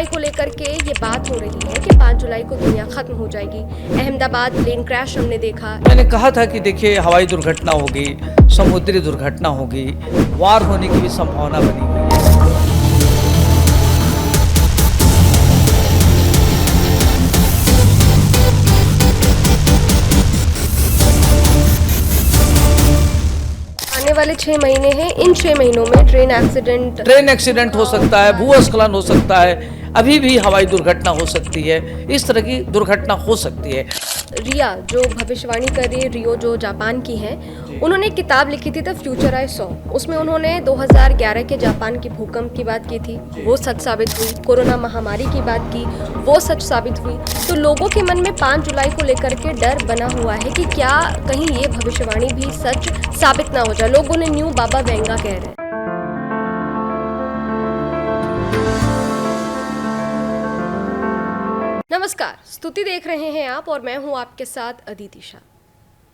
जुलाई को लेकर के ये बात हो रही है कि 5 जुलाई को दुनिया खत्म हो जाएगी। अहमदाबाद प्लेन क्रैश हमने देखा। मैंने कहा था कि देखिए हवाई दुर्घटना होगी, समुद्री दुर्घटना होगी, वार होने की भी संभावना बनी हुई है। आने वाले 6 महीने हैं, इन 6 महीनों में ट्रेन एक्सीडेंट हो सकता है, भूस्खलन हो सकता है, अभी भी हवाई दुर्घटना हो सकती है, इस तरह की दुर्घटना हो सकती है। रिया जो भविष्यवाणी कर रही है, रियो जो जापान की हैं, उन्होंने एक किताब लिखी थी द फ्यूचर आई सॉ। उसमें उन्होंने 2011 के जापान के भूकंप की बात की थी, वो सच साबित हुई। कोरोना महामारी की बात की, वो सच साबित हुई। तो लोगों के मन में 5 जुलाई को लेकर के डर बना हुआ है कि क्या कहीं ये भविष्यवाणी भी सच साबित ना हो जाए। लोग उन्हें न्यू बाबा वेंगा कह रहे हैं। नमस्कार, स्तुति देख रहे हैं आप और मैं हूं आपके साथ अदिति शाह।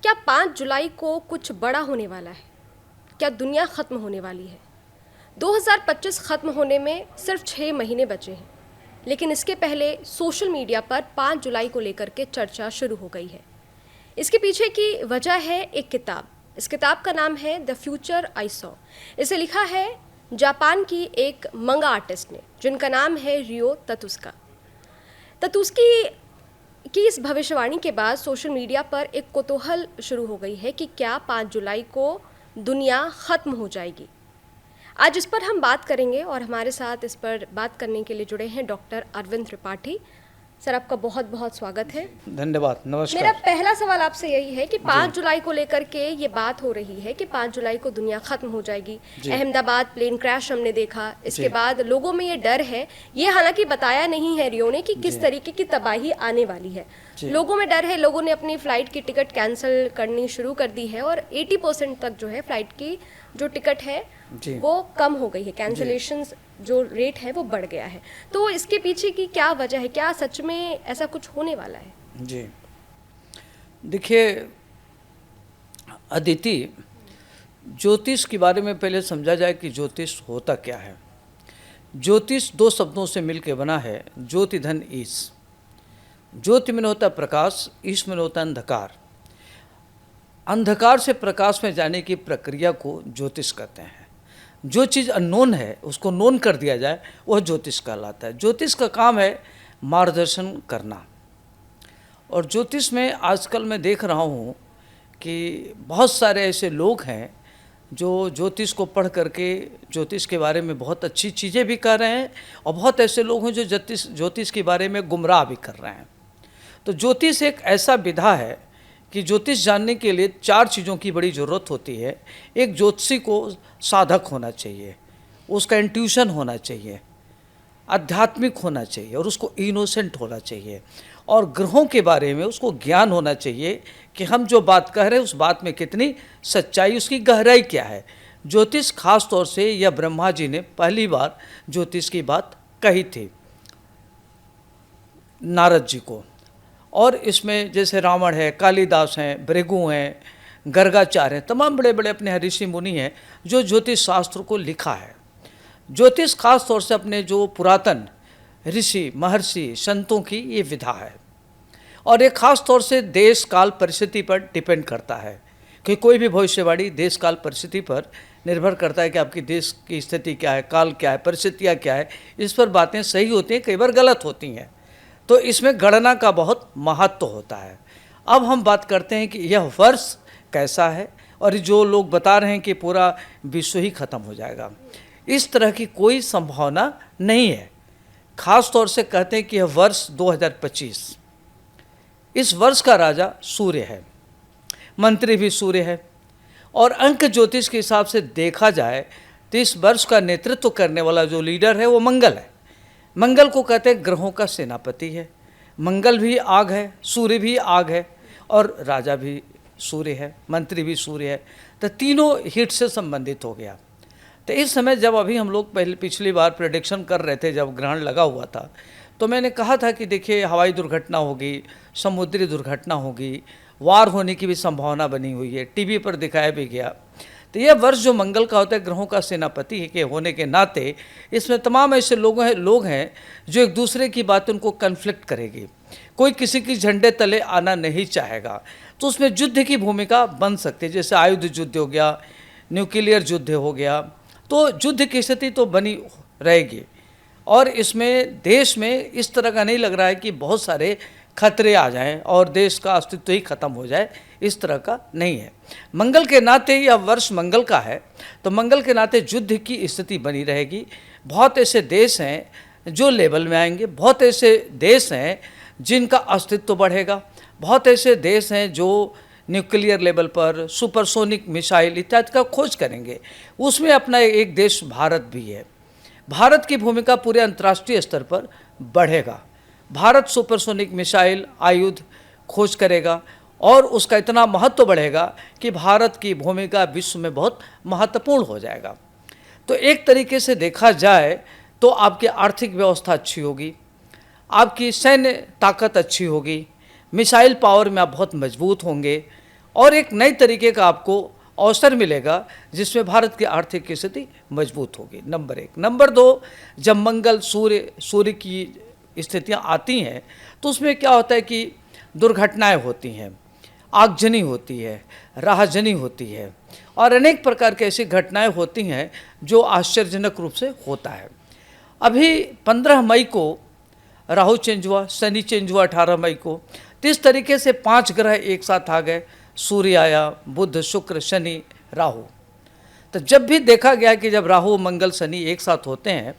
क्या 5 जुलाई को कुछ बड़ा होने वाला है? क्या दुनिया खत्म होने वाली है? 2025 खत्म होने में सिर्फ 6 महीने बचे हैं, लेकिन इसके पहले सोशल मीडिया पर 5 जुलाई को लेकर के चर्चा शुरू हो गई है। इसके पीछे की वजह है एक किताब। इस किताब का नाम है द फ्यूचर आई सॉ। इसे लिखा है जापान की एक मंगा आर्टिस्ट ने, जिनका नाम है रियो ततुस्का। ततुस्की की इस भविष्यवाणी के बाद सोशल मीडिया पर एक कौतूहल शुरू हो गई है कि क्या 5 जुलाई को दुनिया ख़त्म हो जाएगी। आज इस पर हम बात करेंगे और हमारे साथ इस पर बात करने के लिए जुड़े हैं डॉक्टर अरविंद त्रिपाठी। सर, आपका बहुत बहुत स्वागत है। धन्यवाद, नमस्कार। मेरा पहला सवाल आपसे यही है कि 5 जुलाई को लेकर के ये बात हो रही है कि 5 जुलाई को दुनिया खत्म हो जाएगी। अहमदाबाद प्लेन क्रैश हमने देखा, इसके बाद लोगों में ये डर है। ये हालांकि बताया नहीं है रियो ने कि किस तरीके की तबाही आने वाली है। लोगों में डर है, लोगों ने अपनी फ्लाइट की टिकट कैंसिल करनी शुरू कर दी है और 80% तक जो है फ्लाइट की जो टिकट है वो कम हो गई है। कैंसिलेशंस जो रेट है वो बढ़ गया है। तो इसके पीछे की क्या वजह है? क्या सच में ऐसा कुछ होने वाला है? जी देखिए अदिति, ज्योतिष के बारे में पहले समझा जाए कि ज्योतिष होता क्या है। ज्योतिष 2 शब्दों से मिलकर बना है, ज्योति धन ईश। ज्योति में होता प्रकाश, ईश में होता अंधकार। अंधकार से प्रकाश में जाने की प्रक्रिया को ज्योतिष कहते हैं। जो चीज़ अननोन है उसको नोन कर दिया जाए, वह ज्योतिष कहलाता है। ज्योतिष का काम है मार्गदर्शन करना। और ज्योतिष में आजकल मैं देख रहा हूँ कि बहुत सारे ऐसे लोग हैं जो ज्योतिष को पढ़ करके ज्योतिष के बारे में बहुत अच्छी चीज़ें भी कर रहे हैं, और बहुत ऐसे लोग हैं जो ज्योतिष के बारे में गुमराह भी कर रहे हैं। तो ज्योतिष एक ऐसा विधा है कि ज्योतिष जानने के लिए 4 चीज़ों की बड़ी ज़रूरत होती है। एक, ज्योतिषी को साधक होना चाहिए, उसका इंट्यूशन होना चाहिए, आध्यात्मिक होना चाहिए और उसको इनोसेंट होना चाहिए, और ग्रहों के बारे में उसको ज्ञान होना चाहिए कि हम जो बात कह रहे हैं उस बात में कितनी सच्चाई, उसकी गहराई क्या है। ज्योतिष खास तौर से यह ब्रह्मा जी ने पहली बार ज्योतिष की बात कही थी नारद जी को। और इसमें जैसे रावण है, कालिदास हैं, भृगु हैं, गर्गाचार्य हैं, तमाम बड़े बड़े अपने ऋषि मुनि हैं जो ज्योतिष शास्त्र को लिखा है। ज्योतिष खास तौर से अपने जो पुरातन ऋषि महर्षि संतों की ये विधा है, और ये खास तौर से देश काल परिस्थिति पर डिपेंड करता है कि कोई भी भविष्यवाणी देश काल परिस्थिति पर निर्भर करता है कि आपकी देश की स्थिति क्या है, काल क्या है, परिस्थितियाँ क्या है। इस पर बातें सही होती हैं, कई बार गलत होती हैं। तो इसमें गणना का बहुत महत्व होता है। अब हम बात करते हैं कि यह वर्ष कैसा है, और जो लोग बता रहे हैं कि पूरा विश्व ही खत्म हो जाएगा, इस तरह की कोई संभावना नहीं है। खास तौर से कहते हैं कि यह वर्ष 2025, इस वर्ष का राजा सूर्य है, मंत्री भी सूर्य है, और अंक ज्योतिष के हिसाब से देखा जाए तो इस वर्ष का नेतृत्व करने वाला जो लीडर है वो मंगल है। मंगल को कहते हैं ग्रहों का सेनापति है। मंगल भी आग है, सूर्य भी आग है, और राजा भी सूर्य है, मंत्री भी सूर्य है। तो तीनों हिट से संबंधित हो गया। तो इस समय जब अभी हम लोग पिछली बार प्रेडिक्शन कर रहे थे, जब ग्रहण लगा हुआ था, तो मैंने कहा था कि देखिए हवाई दुर्घटना होगी, समुद्री दुर्घटना होगी, वार होने की भी संभावना बनी हुई है, टीवी पर दिखाया भी गया। तो यह वर्ष जो मंगल का होता है, ग्रहों का सेनापति के होने के नाते इसमें तमाम ऐसे लोग हैं जो एक दूसरे की बात उनको कन्फ्लिक्ट करेगी। कोई किसी की झंडे तले आना नहीं चाहेगा, तो उसमें युद्ध की भूमिका बन सकती है। जैसे आयुध युद्ध हो गया, न्यूक्लियर युद्ध हो गया, तो युद्ध की स्थिति तो बनी रहेगी। और इसमें देश में इस तरह का नहीं लग रहा है कि बहुत सारे खतरे आ जाएं और देश का अस्तित्व ही खत्म हो जाए, इस तरह का नहीं है। मंगल के नाते यह वर्ष मंगल का है, तो मंगल के नाते युद्ध की स्थिति बनी रहेगी। बहुत ऐसे देश हैं जो लेवल में आएंगे, बहुत ऐसे देश हैं जिनका अस्तित्व बढ़ेगा, बहुत ऐसे देश हैं जो न्यूक्लियर लेवल पर सुपरसोनिक मिसाइल इत्यादि का खोज करेंगे। उसमें अपना एक देश भारत भी है। भारत की भूमिका पूरे अंतर्राष्ट्रीय स्तर पर बढ़ेगा। भारत सुपरसोनिक मिसाइल आयुध खोज करेगा और उसका इतना महत्व बढ़ेगा कि भारत की भूमिका विश्व में बहुत महत्वपूर्ण हो जाएगा। तो एक तरीके से देखा जाए तो आपकी आर्थिक व्यवस्था अच्छी होगी, आपकी सैन्य ताकत अच्छी होगी, मिसाइल पावर में आप बहुत मजबूत होंगे और एक नई तरीके का आपको अवसर मिलेगा जिसमें भारत की आर्थिक स्थिति मजबूत होगी। नंबर 1। नंबर 2, जब मंगल सूर्य की स्थितियाँ आती हैं तो उसमें क्या होता है कि दुर्घटनाएं होती हैं, आगजनी होती है, राहजनी होती है और अनेक प्रकार की ऐसी घटनाएं होती हैं जो आश्चर्यजनक रूप से होता है। अभी 15 मई को राहु चेंज हुआ, शनि चेंज हुआ 18 मई को। तो इस तरीके से 5 ग्रह एक साथ आ गए, सूर्य आया, बुध, शुक्र, शनि, राहु। तो जब भी देखा गया कि जब राहु, मंगल, शनि एक साथ होते हैं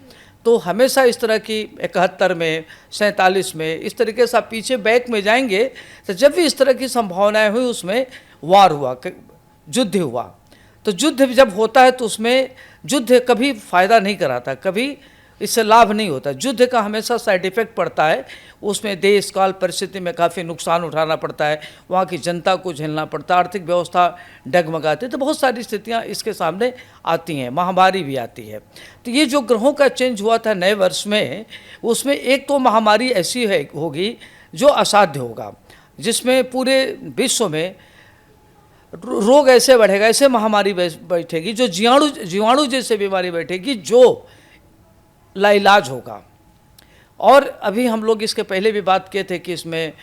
तो हमेशा इस तरह की 71 में, 47 में, इस तरीके से आप पीछे बैक में जाएंगे तो जब भी इस तरह की संभावनाएं हुई उसमें वार हुआ, युद्ध हुआ। तो युद्ध जब होता है तो उसमें युद्ध कभी फायदा नहीं कराता, कभी इससे लाभ नहीं होता। युद्ध का हमेशा साइड इफेक्ट पड़ता है, उसमें देश काल परिस्थिति में काफ़ी नुकसान उठाना पड़ता है, वहाँ की जनता को झेलना पड़ता है, आर्थिक व्यवस्था डगमगाती है। तो बहुत सारी स्थितियाँ इसके सामने आती हैं, महामारी भी आती है। तो ये जो ग्रहों का चेंज हुआ था नए वर्ष में, उसमें एक तो महामारी ऐसी होगी जो असाध्य होगा, जिसमें पूरे विश्व में रोग ऐसे बढ़ेगा, ऐसे महामारी बैठेगी जो जीवाणु जैसे बीमारी बैठेगी जो लाइलाज होगा। और अभी हम लोग इसके पहले भी बात किए थे कि इसमें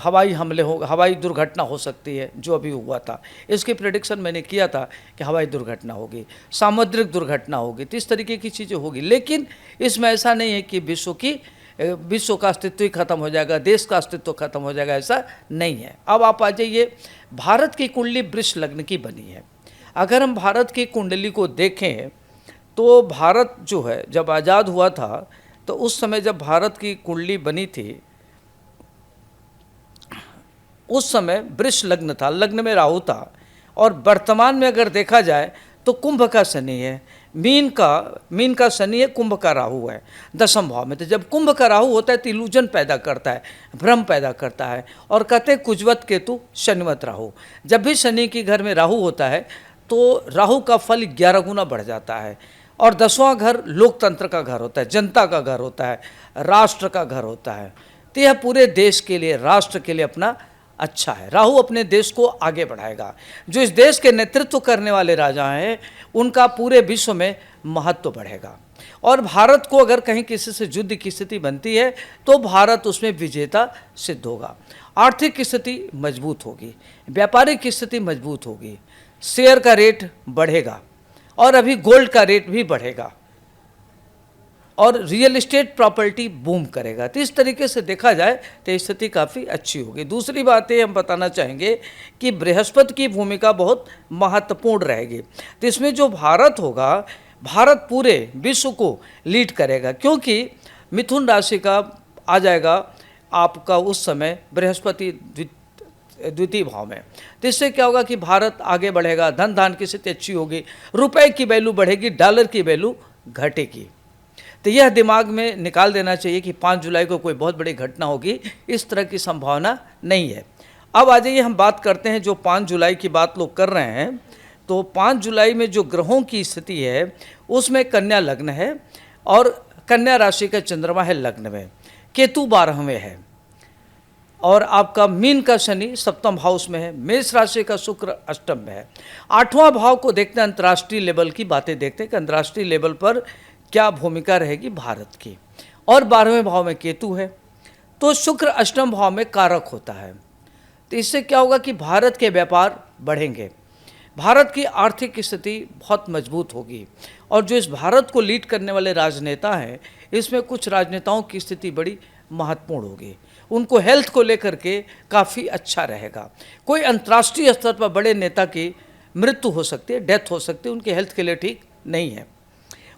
हवाई हमले हो, हवाई दुर्घटना हो सकती है, जो अभी हुआ था। इसकी प्रेडिक्शन मैंने किया था कि हवाई दुर्घटना होगी, सामुद्रिक दुर्घटना होगी, तो इस तरीके की चीज़ें होगी। लेकिन इसमें ऐसा नहीं है कि विश्व का अस्तित्व ही खत्म हो जाएगा, देश का अस्तित्व खत्म हो जाएगा, ऐसा नहीं है। अब आप आ जाइए, भारत की कुंडली वृष लग्न की बनी है। अगर हम भारत की कुंडली को देखें तो भारत जो है जब आज़ाद हुआ था तो उस समय जब भारत की कुंडली बनी थी उस समय वृष लग्न था, लग्न में राहु था। और वर्तमान में अगर देखा जाए तो कुंभ का शनि है, मीन का शनि है, कुंभ का राहु है 10वें भाव में। तो जब कुंभ का राहु होता है तो इल्यूजन पैदा करता है, भ्रम पैदा करता है। और कहते हैं कुजवत केतु शनिमत राहु। जब भी शनि के घर में राहु होता है तो राहु का फल 11 गुना बढ़ जाता है। और 10वां घर लोकतंत्र का घर होता है, जनता का घर होता है, राष्ट्र का घर होता है। तो यह पूरे देश के लिए, राष्ट्र के लिए अपना अच्छा है। राहु अपने देश को आगे बढ़ाएगा। जो इस देश के नेतृत्व करने वाले राजा हैं उनका पूरे विश्व में महत्व बढ़ेगा। और भारत को अगर कहीं किसी से युद्ध की स्थिति बनती है तो भारत उसमें विजेता सिद्ध होगा। आर्थिक स्थिति मजबूत होगी, व्यापारिक स्थिति मजबूत होगी, शेयर का रेट बढ़ेगा और अभी गोल्ड का रेट भी बढ़ेगा और रियल एस्टेट प्रॉपर्टी बूम करेगा। तो इस तरीके से देखा जाए तो स्थिति काफ़ी अच्छी होगी। दूसरी बात ये हम बताना चाहेंगे कि बृहस्पति की भूमिका बहुत महत्वपूर्ण रहेगी। तो इसमें जो भारत होगा, भारत पूरे विश्व को लीड करेगा, क्योंकि मिथुन राशि का आ जाएगा आपका उस समय बृहस्पति द्वितीय भाव में। तो इससे क्या होगा कि भारत आगे बढ़ेगा, धन धान की स्थिति अच्छी होगी, रुपए की वैल्यू बढ़ेगी, डॉलर की वैल्यू घटेगी। तो यह दिमाग में निकाल देना चाहिए कि 5 जुलाई को कोई बहुत बड़ी घटना होगी, इस तरह की संभावना नहीं है। अब आ जाइए हम बात करते हैं, जो 5 जुलाई की बात लोग कर रहे हैं, तो 5 जुलाई में जो ग्रहों की स्थिति है उसमें कन्या लग्न है और कन्या राशि का चंद्रमा है लग्न में, केतु 12वें है और आपका मीन का शनि सप्तम हाउस में है, मेष राशि का शुक्र अष्टम में है। 8वां भाव को देखते हैं, अंतर्राष्ट्रीय लेवल की बातें देखते हैं कि अंतर्राष्ट्रीय लेवल पर क्या भूमिका रहेगी भारत की। और 12वें भाव में केतु है, तो शुक्र अष्टम भाव में कारक होता है। तो इससे क्या होगा कि भारत के व्यापार बढ़ेंगे, भारत की आर्थिक स्थिति बहुत मजबूत होगी। और जो इस भारत को लीड करने वाले राजनेता हैं, इसमें कुछ राजनेताओं की स्थिति बड़ी महत्वपूर्ण होगी, उनको हेल्थ को लेकर के काफ़ी अच्छा रहेगा। कोई अंतर्राष्ट्रीय स्तर पर बड़े नेता की मृत्यु हो सकती है, डेथ हो सकती है, उनके हेल्थ के लिए ठीक नहीं है।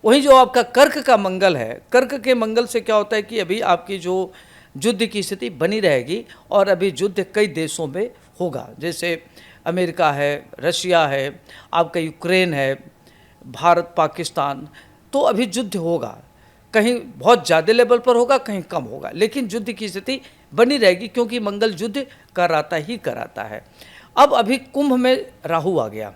वहीं जो आपका कर्क का मंगल है, कर्क के मंगल से क्या होता है कि अभी आपकी जो युद्ध की स्थिति बनी रहेगी, और अभी युद्ध कई देशों में होगा, जैसे अमेरिका है, रशिया है, आपका यूक्रेन है, भारत पाकिस्तान, तो अभी युद्ध होगा। कहीं बहुत ज़्यादा लेवल पर होगा, कहीं कम होगा, लेकिन युद्ध की स्थिति बनी रहेगी, क्योंकि मंगल युद्ध कराता ही कराता है। अब अभी कुंभ में राहु आ गया,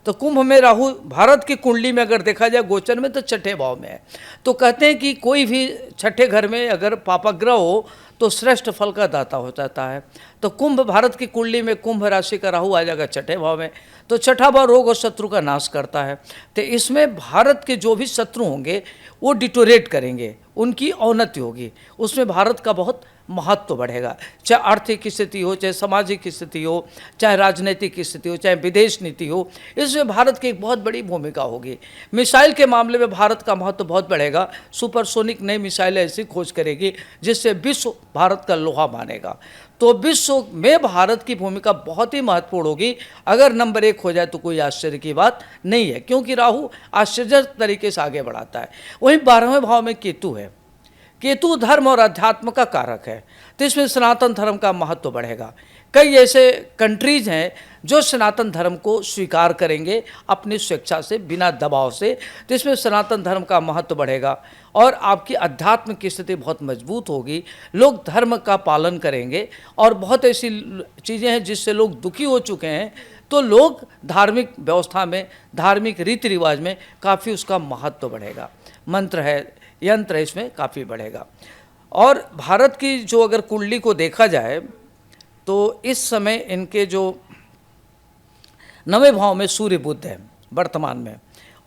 तो कुंभ में राहु भारत की कुंडली में अगर देखा जाए गोचर में तो छठे भाव में है। तो कहते हैं कि कोई भी छठे घर में अगर पापाग्रह हो तो श्रेष्ठ फल का दाता हो जाता है। तो कुंभ भारत की कुंडली में कुंभ राशि का राहु आ जाएगा छठे भाव में, तो छठा भाव रोग और शत्रु का नाश करता है। तो इसमें भारत के जो भी शत्रु होंगे वो डिटोरेट करेंगे, उनकी अवनति होगी, उसमें भारत का बहुत महत्व बढ़ेगा। चाहे आर्थिक स्थिति हो, चाहे सामाजिक स्थिति हो, चाहे राजनीतिक स्थिति हो, चाहे विदेश नीति हो, इसमें भारत की एक बहुत बड़ी भूमिका होगी। मिसाइल के मामले में भारत का महत्व बहुत बढ़ेगा। सुपरसोनिक नई मिसाइलें ऐसी खोज करेगी जिससे विश्व भारत का लोहा मानेगा। तो विश्व में भारत की भूमिका बहुत ही महत्वपूर्ण होगी। अगर नंबर 1 हो जाए तो कोई आश्चर्य की बात नहीं है, क्योंकि राहु आश्चर्य तरीके से आगे बढ़ाता है। वहीं 12वें भाव में केतु है, केतु धर्म और अध्यात्म का कारक है, तो इसमें सनातन धर्म का महत्व बढ़ेगा। कई ऐसे कंट्रीज हैं जो सनातन धर्म को स्वीकार करेंगे अपनी स्वेच्छा से, बिना दबाव से, तो इसमें सनातन धर्म का महत्व बढ़ेगा और आपकी अध्यात्म की स्थिति बहुत मजबूत होगी। लोग धर्म का पालन करेंगे, और बहुत ऐसी चीज़ें हैं जिससे लोग दुखी हो चुके हैं, तो लोग धार्मिक व्यवस्था में, धार्मिक रीति रिवाज में काफ़ी उसका महत्व बढ़ेगा। मंत्र है, यंत्र है, इसमें काफ़ी बढ़ेगा। और भारत की जो अगर कुंडली को देखा जाए तो इस समय इनके जो 9वें भाव में सूर्य बुध है वर्तमान में,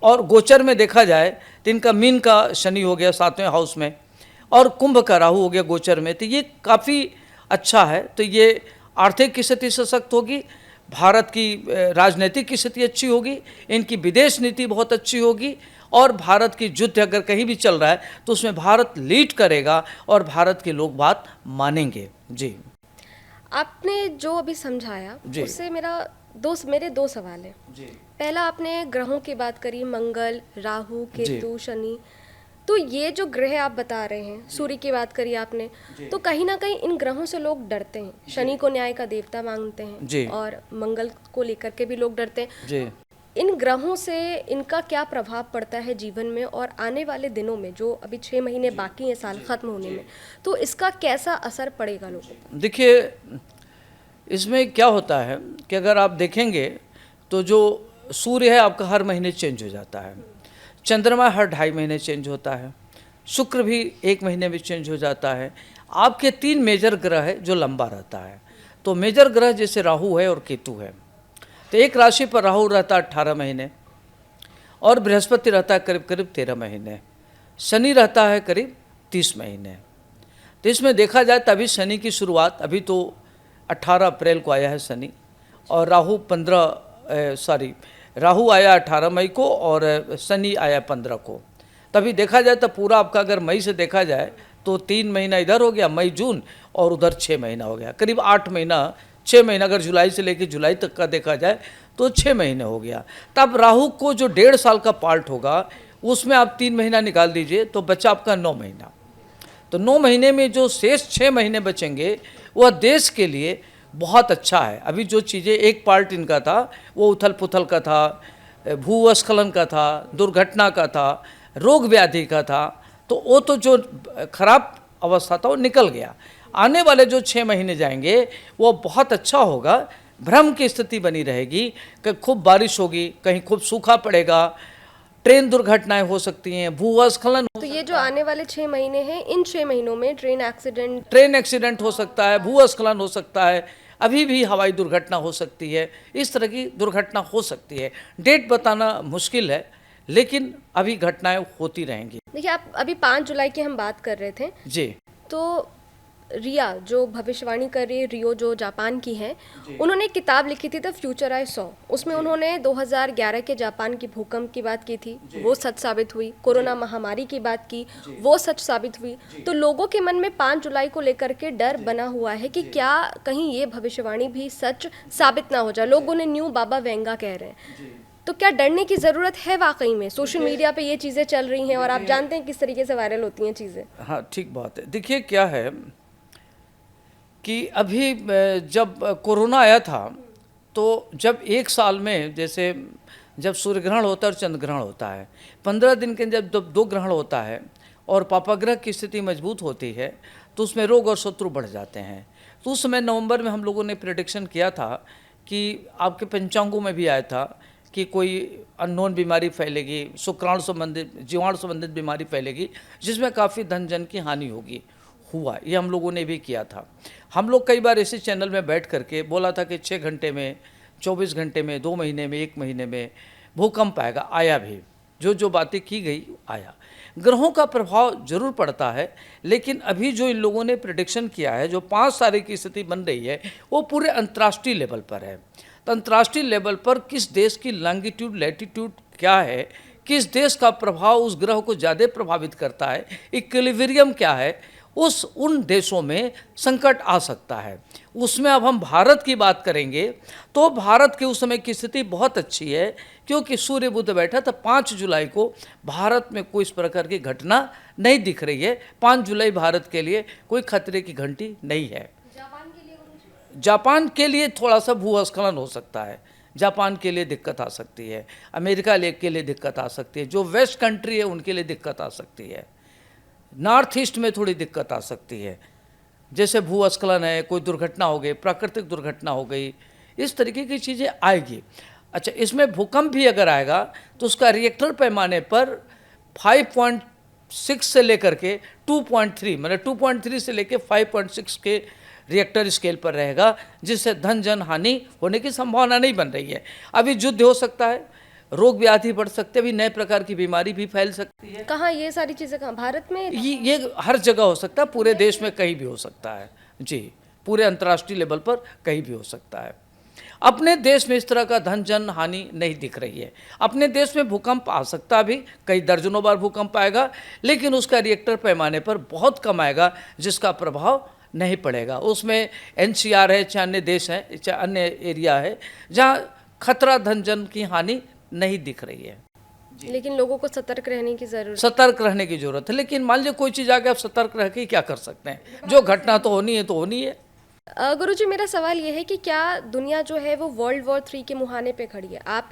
और गोचर में देखा जाए तो इनका मीन का शनि हो गया 7वें हाउस में, और कुंभ का राहु हो गया गोचर में। तो ये काफ़ी अच्छा है। तो ये आर्थिक की स्थिति सशक्त होगी, भारत की राजनीतिक की स्थिति अच्छी होगी, इनकी विदेश नीति बहुत अच्छी होगी, और भारत की युद्ध अगर कहीं भी चल रहा है तो उसमें भारत लीड करेगा और भारत के लोग बात मानेंगे। जी, आपने जो अभी समझाया उससे मेरे दो सवाल हैं। जी, पहला, आपने ग्रहों की बात करी, मंगल, राहु, केतु, शनि। तो ये जो ग्रह आप बता रहे हैं, सूर्य की बात करी आपने, तो कहीं ना कहीं इन ग्रहों से लोग डरते हैं। शनि को न्याय का देवता मांगते हैं, और मंगल को लेकर के भी लोग डरते हैं। जी। इन ग्रहों से इनका क्या प्रभाव पड़ता है जीवन में, और आने वाले दिनों में जो अभी 6 महीने बाकी हैं साल खत्म होने में, तो इसका कैसा असर पड़ेगा लोगों पर? देखिए, इसमें क्या होता है कि अगर आप देखेंगे तो जो सूर्य है आपका हर महीने चेंज हो जाता है, चंद्रमा हर 2.5 महीने चेंज होता है, शुक्र भी 1 महीने में चेंज हो जाता है। आपके 3 मेजर ग्रह है जो लंबा रहता है। तो मेजर ग्रह जैसे राहु है और केतु है, तो एक राशि पर राहु रहता है 18 महीने, और बृहस्पति रहता है करीब करीब 13 महीने, शनि रहता है करीब 30 महीने। तो इसमें देखा जाए तभी शनि की शुरुआत, अभी तो 18 अप्रैल को आया है शनि, और राहु आया 18 मई को और शनि आया 15 को। तभी देखा जाए तो पूरा आपका अगर मई से देखा जाए तो 3 महीना इधर हो गया, मई जून, और उधर 6 महीना हो गया, करीब 8 महीना, 6 महीना अगर जुलाई से लेकर जुलाई तक का देखा जाए तो 6 महीने हो गया। तब राहु को जो 1.5 साल का पार्ट होगा उसमें आप 3 महीना निकाल दीजिए तो बचा आपका 9 महीना। तो 9 महीने में जो शेष 6 महीने बचेंगे वह देश के लिए बहुत अच्छा है। अभी जो चीज़ें, एक पार्ट इनका था वो उथल पुथल का था, भूस्खलन का था, दुर्घटना का था, रोग व्याधि का था, तो वो तो जो खराब अवस्था था वो निकल गया। आने वाले जो 6 महीने जाएंगे वो बहुत अच्छा होगा। भ्रम की स्थिति बनी रहेगी कि खूब बारिश होगी, कहीं खूब सूखा पड़ेगा, ट्रेन दुर्घटनाएं हो सकती हैं, भूस्खलन। तो ये जो आने वाले 6 महीने हैं, इन 6 महीनों में ट्रेन एक्सीडेंट हो सकता है, भूस्खलन हो सकता है, अभी भी हवाई दुर्घटना हो सकती है, इस तरह की दुर्घटना हो सकती है। डेट बताना मुश्किल है, लेकिन अभी घटनाएं होती रहेंगी। देखिए, आप अभी 5 जुलाई की हम बात कर रहे थे जी। तो रिया जो भविष्यवाणी कर रही है, रियो जो जापान की है, उन्होंने एक किताब लिखी थी द फ्यूचर आई सॉ। उसमें उन्होंने 2011 के जापान की भूकंप की बात की थी, वो सच साबित हुई। कोरोना महामारी की बात की, वो सच साबित हुई। तो लोगों के मन में 5 जुलाई को लेकर के डर बना हुआ है कि क्या कहीं ये भविष्यवाणी भी सच साबित ना हो जाए। लोग उन्हें न्यू बाबा वेंगा कह रहे हैं। तो क्या डरने की ज़रूरत है वाकई में? सोशल मीडिया पे ये चीज़ें चल रही हैं और आप जानते हैं किस तरीके से वायरल होती हैं चीज़ें। हाँ, ठीक बात है। देखिए, क्या है कि अभी जब कोरोना आया था, तो जब एक साल में, जैसे जब सूर्य ग्रहण होता है और चंद्र ग्रहण होता है, 15 दिन के जब 2 ग्रहण होता है और पापाग्रह की स्थिति मजबूत होती है, तो उसमें रोग और शत्रु बढ़ जाते हैं। तो उस समय नवंबर में हम लोगों ने प्रेडिक्शन किया था कि आपके पंचांगों में भी आया था कि कोई अननोन बीमारी फैलेगी, शुक्राणु संबंधित, जीवाणु संबंधित बीमारी फैलेगी, जिसमें काफ़ी धन जन की हानि होगी। हुआ, ये हम लोगों ने भी किया था। हम लोग कई बार इसी चैनल में बैठ करके बोला था कि 6 घंटे में, 24 घंटे में, 2 महीने में, 1 महीने में भूकंप आएगा। आया भी, जो बातें की गई आया। ग्रहों का प्रभाव जरूर पड़ता है, लेकिन अभी जो इन लोगों ने प्रेडिक्शन किया है, जो 5 तारीख की स्थिति बन रही है, वो पूरे अंतर्राष्ट्रीय लेवल पर है। तो अंतर्राष्ट्रीय लेवल पर किस देश की लॉन्गिट्यूड लैटिट्यूड क्या है, किस देश का प्रभाव उस ग्रह को ज़्यादा प्रभावित करता है, इक्विलिब्रियम क्या है, उन देशों में संकट आ सकता है। उसमें अब हम भारत की बात करेंगे तो भारत की उस समय की स्थिति बहुत अच्छी है, क्योंकि सूर्य बुध बैठा था। 5 जुलाई को भारत में कोई इस प्रकार की घटना नहीं दिख रही है। 5 जुलाई भारत के लिए कोई खतरे की घंटी नहीं है। जापान के लिए थोड़ा सा भूस्खलन हो सकता है, जापान के लिए दिक्कत आ सकती है, अमेरिका के लिए दिक्कत आ सकती है, जो वेस्ट कंट्री है उनके लिए दिक्कत आ सकती है, नॉर्थ ईस्ट में थोड़ी दिक्कत आ सकती है, जैसे भूस्खलन है, कोई दुर्घटना हो गई, प्राकृतिक दुर्घटना हो गई, इस तरीके की चीज़ें आएगी। अच्छा, इसमें भूकंप भी अगर आएगा तो उसका रिएक्टर पैमाने पर 5.6 से लेकर के 2.3, मतलब 2.3 से लेकर 5.6 के रिएक्टर स्केल पर रहेगा, जिससे धन जन हानि होने की संभावना नहीं बन रही है। अभी युद्ध हो सकता है, रोग व्याधि बढ़ सकते हैं, अभी नए प्रकार की बीमारी भी फैल सकती है। कहाँ ये सारी चीज़ें, कहाँ भारत में? ये हर जगह हो सकता है, पूरे देश में कहीं भी हो सकता है जी, पूरे अंतर्राष्ट्रीय लेवल पर कहीं भी हो सकता है। अपने देश में इस तरह का धन जन हानि नहीं दिख रही है। अपने देश में भूकंप आ सकता भी, कई दर्जनों बार भूकंप आएगा, लेकिन उसका रिएक्टर पैमाने पर बहुत कम आएगा, जिसका प्रभाव नहीं पड़ेगा। उसमें NCR है, चाहे अन्य देश हैं, चाहे अन्य एरिया है, जहाँ खतरा धन जन की हानि नहीं दिख रही है। लेकिन लोगों को सतर्क रहने की जरूरत है। लेकिन मान लीजिए कोई चीज़ आके आप सतर्क रह के क्या कर सकते हैं, जो घटना तो होनी है तो होनी है। गुरुजी, मेरा सवाल ये है कि क्या दुनिया जो है वो वर्ल्ड वॉर 3 के मुहाने पे खड़ी है? आप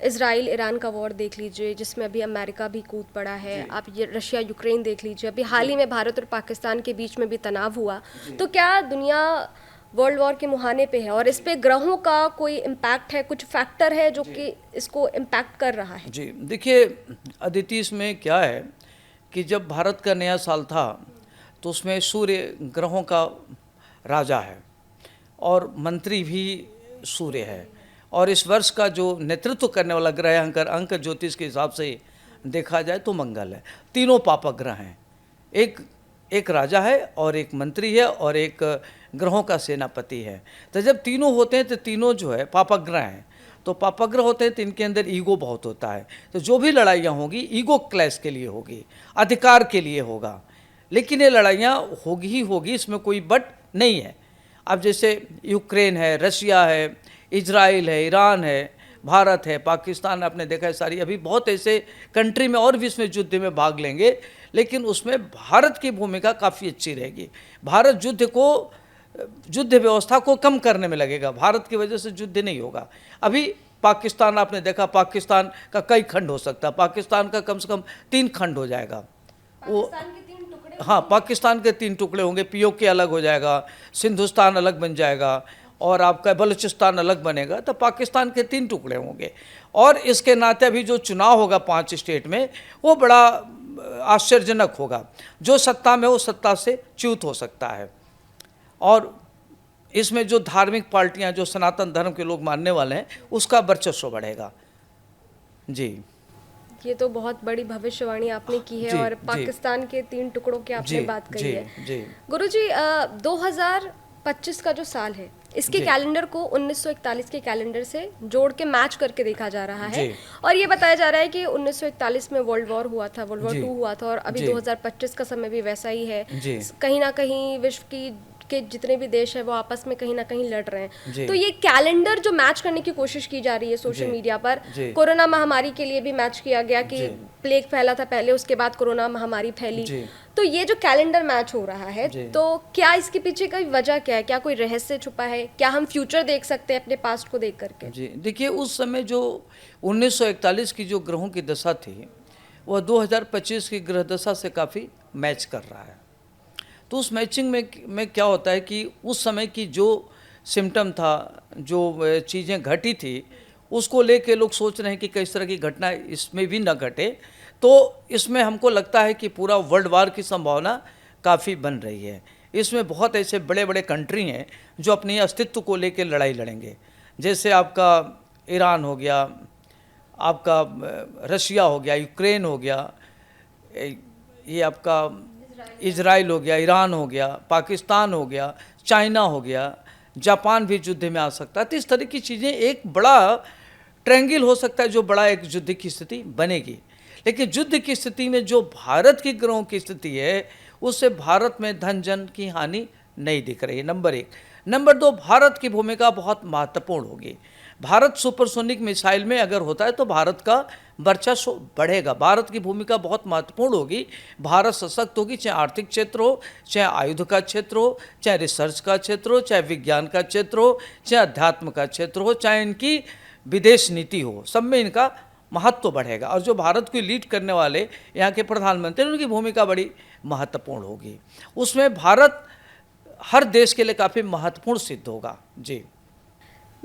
इजराइल ईरान का वॉर देख लीजिए, जिसमें अभी अमेरिका भी कूद पड़ा है। आप ये रशिया यूक्रेन देख लीजिए, अभी हाल ही में भारत और पाकिस्तान के बीच में भी तनाव हुआ। तो क्या दुनिया वर्ल्ड वॉर के मुहाने पे है और इस पे ग्रहों का कोई इम्पैक्ट है, कुछ फैक्टर है जो कि इसको इम्पैक्ट कर रहा है? जी देखिए अदिति, इसमें क्या है कि जब भारत का नया साल था तो उसमें सूर्य ग्रहों का राजा है और मंत्री भी सूर्य है, और इस वर्ष का जो नेतृत्व करने वाला ग्रह अंक ज्योतिष के हिसाब से देखा जाए तो मंगल है। तीनों पापक ग्रह हैं, एक राजा है और एक मंत्री है और एक ग्रहों का सेनापति है। तो जब तीनों होते हैं तो तीनों जो है पापक ग्रह हैं, तो पापक ग्रह होते हैं तो इनके अंदर ईगो बहुत होता है। तो जो भी लड़ाइयाँ होगी ईगो क्लैश के लिए होगी, अधिकार के लिए होगा, लेकिन ये लड़ाइयाँ होगी ही होगी, इसमें कोई बट नहीं है। अब जैसे यूक्रेन है, रशिया है, इजराइल है, ईरान है, भारत है, पाकिस्तान, आपने देखा है सारी, अभी बहुत ऐसे कंट्री में और भी इसमें युद्ध में भाग लेंगे, लेकिन उसमें भारत की भूमिका काफ़ी अच्छी रहेगी। भारत युद्ध व्यवस्था को कम करने में लगेगा, भारत की वजह से युद्ध नहीं होगा। अभी पाकिस्तान, आपने देखा पाकिस्तान का कई खंड हो सकता है, पाकिस्तान का कम से कम 3 खंड हो जाएगा। वो हाँ, पाकिस्तान के 3 टुकड़े होंगे, POK अलग हो जाएगा, सिंधुस्तान अलग बन जाएगा और आपका बलूचिस्तान अलग बनेगा, तो पाकिस्तान के 3 टुकड़े होंगे। और इसके नाते अभी जो चुनाव होगा 5 स्टेट में, वो बड़ा आश्चर्यजनक होगा। जो सत्ता में वो सत्ता से च्युत हो सकता है। और इसमें जो धार्मिक पार्टियां, जो सनातन धर्म के लोग मानने वाले हैं, उसका वर्चस्व बढ़ेगा। जी, ये तो बहुत बड़ी भविष्यवाणी आपने की है। जी, और जी। पाकिस्तान के 3 टुकड़ों की आपने जी, बात कही जी, है। जी। गुरुजी, 2025 का जो साल है, इसके जी। कैलेंडर को 1941 के कैलेंडर से जोड़ के मैच करके देखा जा रहा है। जी। और ये बताया जा रहा है कि 1941 में वर्ल्ड वॉर हुआ था, वर्ल्ड वॉर जी। 2 हुआ था, और अभी जी। 2025 का समय भी वैसा ही है। जी। कहीं ना कहीं विश्व की के जितने भी देश हैं वो आपस में कहीं ना कहीं लड़ रहे जी। हैं। तो ये कैलेंडर जो मैच करने की कोशिश की जा रही है सोशल जी। मीडिया पर, जी। कोरोना महामारी के लिए भी मैच किया गया कि जी। प्लेग फैला था पहले, उसके बाद कोरोना महामारी फैली। जी। तो ये जो कैलेंडर मैच हो रहा है, जी। तो क्या इसके पीछे कोई वजह क्या है? क्या कोई रहस्य छुपा है? क्या हम फ्यूचर देख सकते हैं अपने पास्ट को देख करके? जी, देखिए, उस समय जो 1941 की जो ग्रहों की दशा थी, वह 2025 की ग्रह दशा से काफ़ी मैच कर रहा है। तो उस मैचिंग में क्या होता है कि उस समय की जो सिम्टम था, जो चीज़ें घटी थी, उसको लेके लोग सोच रहे हैं कि किस तरह की घटना इसमें भी न घटे। तो इसमें हमको लगता है कि पूरा वर्ल्ड वार की संभावना काफ़ी बन रही है। इसमें बहुत ऐसे बड़े बड़े कंट्री हैं जो अपने अस्तित्व को लेके लड़ाई लड़ेंगे। जैसे आपका ईरान हो गया, आपका रशिया हो गया, यूक्रेन हो गया, ये आपका इजराइल हो गया, ईरान हो गया, पाकिस्तान हो गया, चाइना हो गया, जापान भी युद्ध में आ सकता है। तो इस तरह की चीज़ें, एक बड़ा ट्रायंगल हो सकता है जो बड़ा एक युद्ध की स्थिति बनेगी। लेकिन युद्ध की स्थिति में जो भारत की ग्रहों की स्थिति है, उससे भारत में धन जन की हानि नहीं दिख रही है, नंबर 1। नंबर 2, भारत की भूमिका बहुत महत्वपूर्ण होगी। भारत सुपरसोनिक मिसाइल में अगर होता है तो भारत का वर्चस्व बढ़ेगा। भारत की भूमिका बहुत महत्वपूर्ण होगी। भारत सशक्त होगी, चाहे आर्थिक क्षेत्र हो, चाहे आयुध का क्षेत्र हो, चाहे रिसर्च का क्षेत्र हो, चाहे विज्ञान का क्षेत्र हो, चाहे अध्यात्म का क्षेत्र हो, चाहे इनकी विदेश नीति हो, सब में इनका महत्व बढ़ेगा। और जो भारत को लीड करने वाले यहाँ के प्रधानमंत्री, उनकी भूमिका बड़ी महत्वपूर्ण होगी। उसमें भारत हर देश के लिए काफ़ी महत्वपूर्ण सिद्ध होगा। जी,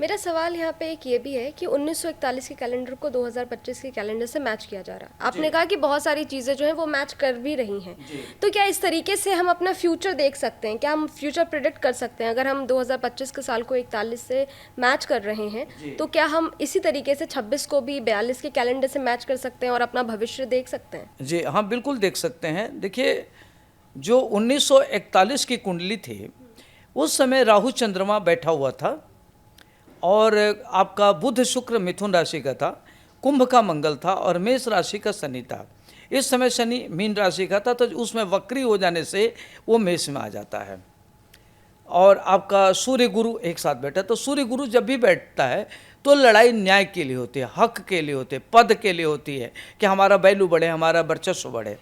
मेरा सवाल यहाँ पे एक ये भी है कि 1941 के कैलेंडर को 2025 के कैलेंडर से मैच किया जा रहा है। आपने कहा कि बहुत सारी चीज़ें जो हैं वो मैच कर भी रही हैं। तो क्या इस तरीके से हम अपना फ्यूचर देख सकते हैं? क्या हम फ्यूचर प्रेडिक्ट कर सकते हैं? अगर हम 2025 के साल को 41 से मैच कर रहे हैं, तो क्या हम इसी तरीके से 26 को भी 42 के कैलेंडर से मैच कर सकते हैं और अपना भविष्य देख सकते हैं? जी हाँ, बिल्कुल देख सकते हैं। देखिए, जो 1941 की कुंडली थी, उस समय राहु चंद्रमा बैठा हुआ था, और आपका बुध शुक्र मिथुन राशि का था, कुंभ का मंगल था, और मेष राशि का शनि था। इस समय शनि मीन राशि का था, तो उसमें वक्री हो जाने से वो मेष में आ जाता है। और आपका सूर्य गुरु एक साथ बैठा, तो सूर्य गुरु जब भी बैठता है तो लड़ाई न्याय के लिए होती है, हक के लिए होती है, पद के लिए होती है कि हमारा वैल्यू बढ़े, हमारा वर्चस्व बढ़े।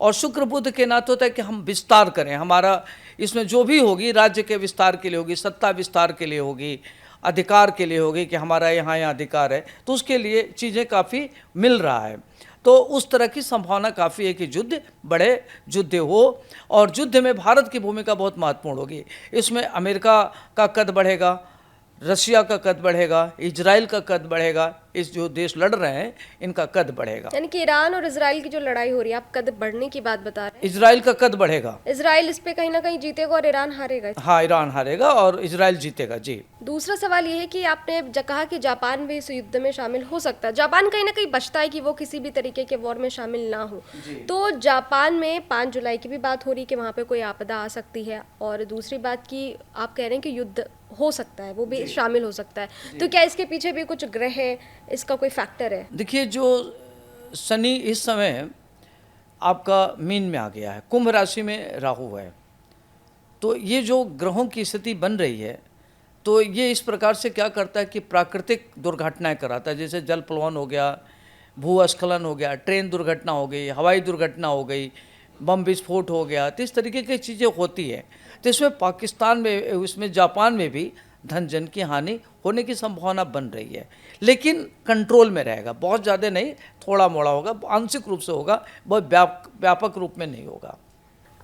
और शुक्र बुध के नाते होता है कि हम विस्तार करें, हमारा इसमें जो भी होगी राज्य के विस्तार के लिए होगी, सत्ता विस्तार के लिए होगी, अधिकार के लिए होगी कि हमारा यहाँ अधिकार है, तो उसके लिए चीज़ें काफ़ी मिल रहा है। तो उस तरह की संभावना काफ़ी है कि युद्ध बड़े, युद्ध हो, और युद्ध में भारत की भूमिका बहुत महत्वपूर्ण होगी। इसमें अमेरिका का कद बढ़ेगा, रशिया का कद बढ़ेगा, इजराइल का कद बढ़ेगा, इस जो देश लड़ रहे हैं इनका कद बढ़ेगा। यानी कि ईरान और इजराइल की जो लड़ाई हो रही है, आप कद बढ़ने की बात बता रहे हैं। इजराइल का कद बढ़ेगा, इजराइल इस पे कहीं ना कहीं जीतेगा और ईरान हारेगा। हाँ, ईरान हारेगा और इजराइल जीतेगा। जी, दूसरा सवाल ये है कि आपने कहा कि जापान भी इस युद्ध में शामिल हो सकता है। जापान कहीं ना कहीं बचता है कि वो किसी भी तरीके के वॉर में शामिल ना हो। तो जापान में 5 जुलाई की भी बात हो रही है कि वहाँ पे कोई आपदा आ सकती है, और दूसरी बात कि आप कह रहे हैं कि युद्ध हो सकता है, वो भी शामिल हो सकता है। तो क्या इसके पीछे भी कुछ ग्रह है, इसका कोई फैक्टर है? देखिए, जो शनि इस समय आपका मीन में आ गया है, कुंभ राशि में राहु है, तो ये जो ग्रहों की स्थिति बन रही है, तो ये इस प्रकार से क्या करता है कि प्राकृतिक दुर्घटनाएं कराता है। जैसे जल प्लवन हो गया, भूस्खलन हो गया, ट्रेन दुर्घटना हो गई, हवाई दुर्घटना हो गई, बम विस्फोट हो गया, तो इस तरीके की चीज़ें होती है। तो इसमें पाकिस्तान में, इसमें जापान में भी धन जन की हानि होने की संभावना बन रही है, लेकिन कंट्रोल में रहेगा, बहुत ज़्यादा नहीं, थोड़ा मोड़ा होगा, आंशिक रूप से होगा, बहुत व्यापक रूप में नहीं होगा।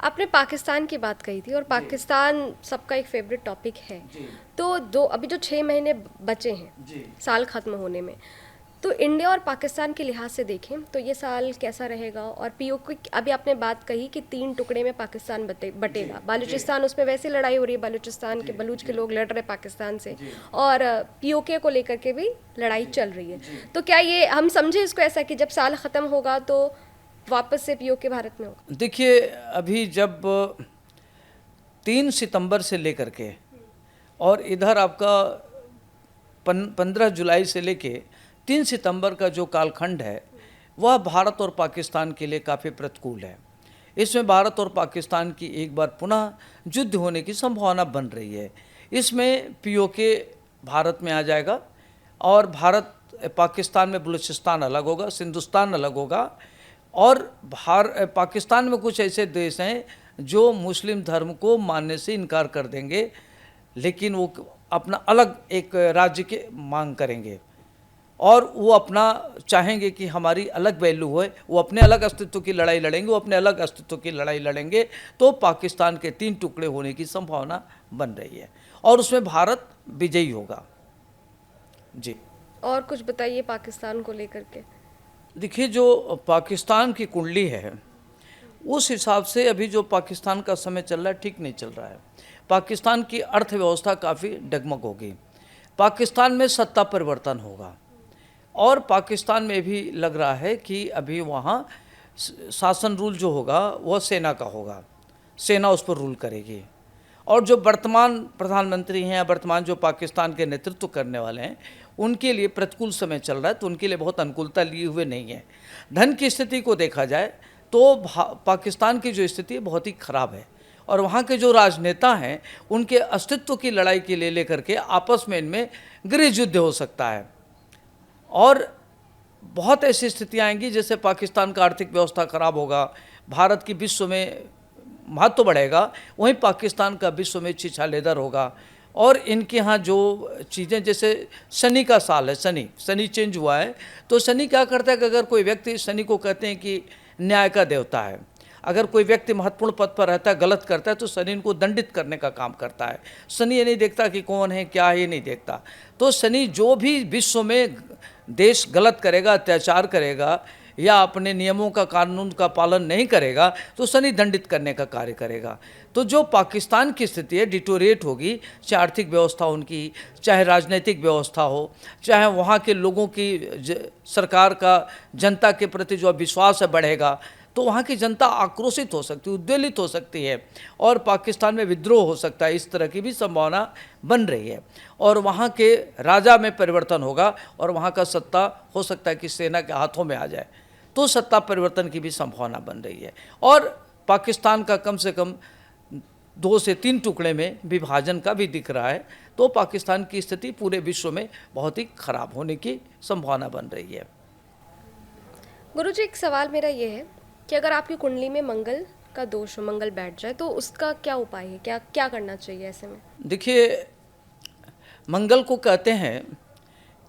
आपने पाकिस्तान की बात कही थी, और पाकिस्तान सबका एक फेवरेट टॉपिक है। तो अभी जो 6 महीने बचे हैं साल ख़त्म होने में, तो इंडिया और पाकिस्तान के लिहाज से देखें तो ये साल कैसा रहेगा? और पीओके, अभी आपने बात कही कि 3 टुकड़े में पाकिस्तान बटेगा। बालूचिस्तान, उसमें वैसे लड़ाई हो रही है, बालूचिस्तान के बलूच के लोग लड़ रहे पाकिस्तान से, और पीओके को लेकर के भी लड़ाई चल रही है। तो क्या ये हम समझे इसको ऐसा कि जब साल ख़त्म होगा तो वापस से पीओके भारत में होगा? देखिए, अभी जब 3 सितंबर से लेकर के और इधर आपका 15 जुलाई से लेके 3 सितंबर का जो कालखंड है वह भारत और पाकिस्तान के लिए काफ़ी प्रतिकूल है। इसमें भारत और पाकिस्तान की एक बार पुनः युद्ध होने की संभावना बन रही है। इसमें पीओके भारत में आ जाएगा और भारत पाकिस्तान में बलूचिस्तान अलग होगा, सिंधुस्तान अलग होगा, और पाकिस्तान में कुछ ऐसे देश हैं जो मुस्लिम धर्म को मानने से इनकार कर देंगे, लेकिन वो अपना अलग एक राज्य के मांग करेंगे और वो अपना चाहेंगे कि हमारी अलग वैल्यू हो, वो अपने अलग अस्तित्व की लड़ाई लड़ेंगे, वो अपने अलग अस्तित्व की लड़ाई लड़ेंगे। तो पाकिस्तान के 3 टुकड़े होने की संभावना बन रही है और उसमें भारत विजयी होगा। जी, और कुछ बताइए पाकिस्तान को लेकर के। देखिए, जो पाकिस्तान की कुंडली है उस हिसाब से अभी जो पाकिस्तान का समय चल रहा है ठीक नहीं चल रहा है। पाकिस्तान की अर्थव्यवस्था काफ़ी डगमग होगी, पाकिस्तान में सत्ता परिवर्तन होगा और पाकिस्तान में भी लग रहा है कि अभी वहाँ शासन रूल जो होगा वह सेना का होगा, सेना उस पर रूल करेगी। और जो वर्तमान प्रधानमंत्री हैं या वर्तमान जो पाकिस्तान के नेतृत्व करने वाले हैं उनके लिए प्रतिकूल समय चल रहा है, तो उनके लिए बहुत अनुकूलता लिए हुए नहीं है। धन की स्थिति को देखा जाए तो पाकिस्तान की जो स्थिति बहुत ही खराब है और वहाँ के जो राजनेता हैं उनके अस्तित्व की लड़ाई के लिए लेकर के आपस में इनमें गृह युद्ध हो सकता है और बहुत ऐसी स्थितियाँ आएंगी जैसे पाकिस्तान का आर्थिक व्यवस्था खराब होगा, भारत की विश्व में महत्व बढ़ेगा, वहीं पाकिस्तान का विश्व में छिछालेदर होगा। और इनके यहाँ जो चीज़ें, जैसे शनि का साल है, शनि चेंज हुआ है, तो शनि क्या करता है कि अगर कोई व्यक्ति, शनि को कहते हैं कि न्याय का देवता है, अगर कोई व्यक्ति महत्वपूर्ण पद पर रहता है, गलत करता है, तो शनि इनको दंडित करने का काम करता है। शनि ये नहीं देखता कि कौन है क्या है, ये नहीं देखता। तो शनि जो भी विश्व में देश गलत करेगा, अत्याचार करेगा या अपने नियमों का, कानून का पालन नहीं करेगा, तो शनि दंडित करने का कार्य करेगा। तो जो पाकिस्तान की स्थिति है डिटोरिएट होगी, चाहे आर्थिक व्यवस्था उनकी, चाहे राजनीतिक व्यवस्था हो, चाहे वहाँ के लोगों की सरकार का जनता के प्रति जो विश्वास है बढ़ेगा, तो वहाँ की जनता आक्रोशित हो सकती है, उद्वेलित हो सकती है और पाकिस्तान में विद्रोह हो सकता है। इस तरह की भी संभावना बन रही है और वहाँ के राजा में परिवर्तन होगा और वहाँ का सत्ता हो सकता है कि सेना के हाथों में आ जाए, तो सत्ता परिवर्तन की भी संभावना बन रही है और पाकिस्तान का कम से कम 2 से 3 टुकड़े में विभाजन का भी दिख रहा है। तो पाकिस्तान की स्थिति पूरे विश्व में बहुत ही खराब होने की संभावना बन रही है। गुरुजी, एक सवाल मेरा ये है कि अगर आपकी कुंडली में मंगल का दोष हो, मंगल बैठ जाए, तो उसका क्या उपाय है, क्या क्या करना चाहिए ऐसे में? देखिए, मंगल को कहते हैं